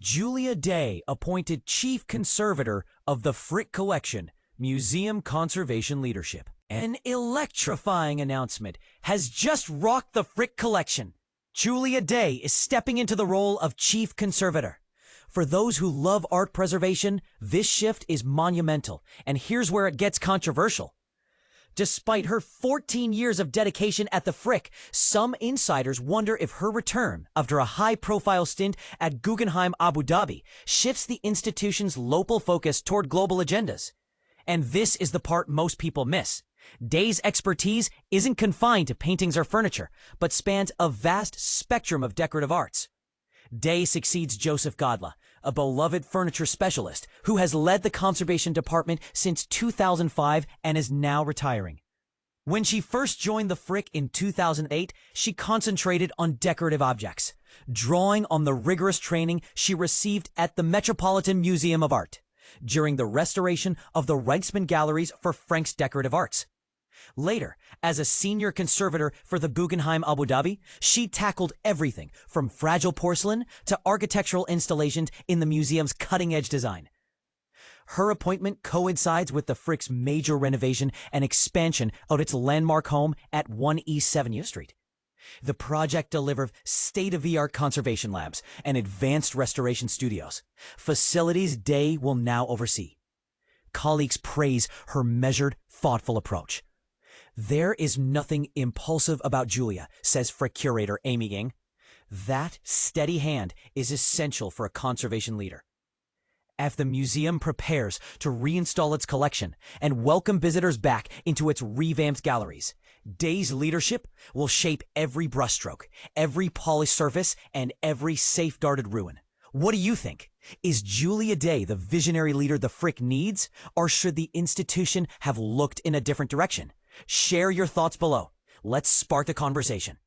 Julia Day appointed Chief Conservator of the Frick Collection, Museum Conservation Leadership. An electrifying announcement has just rocked the Frick Collection. Julia Day is stepping into the role of Chief Conservator. For those who love art preservation, this shift is monumental, and here's where it gets controversial. Despite her 14 years of dedication at the Frick, some insiders wonder if her return, after a high-profile stint at Guggenheim Abu Dhabi, shifts the institution's local focus toward global agendas. And this is the part most people miss. Day's expertise isn't confined to paintings or furniture, but spans a vast spectrum of decorative arts. Day succeeds Joseph Godla, a beloved furniture specialist who has led the conservation department since 2005 and is now retiring. When she first joined the Frick in 2008, she concentrated on decorative objects, drawing on the rigorous training she received at the Metropolitan Museum of Art during the restoration of the Reichsman galleries for French Decorative Arts. Later, as a senior conservator for the Guggenheim Abu Dhabi, she tackled everything from fragile porcelain to architectural installations in the museum's cutting-edge design. Her appointment coincides with the Frick's major renovation and expansion of its landmark home at 1 East 7th Street. The project delivered state-of-the-art conservation labs and advanced restoration studios, facilities Day will now oversee. Colleagues praise her measured, thoughtful approach. "There is nothing impulsive about Julia," says Frick curator Amy Ging. "That steady hand is essential for a conservation leader." As the museum prepares to reinstall its collection and welcome visitors back into its revamped galleries, Day's leadership will shape every brushstroke, every polished surface, and every safe-guarded ruin. What do you think? Is Julia Day the visionary leader the Frick needs, or should the institution have looked in a different direction? Share your thoughts below. Let's spark the conversation.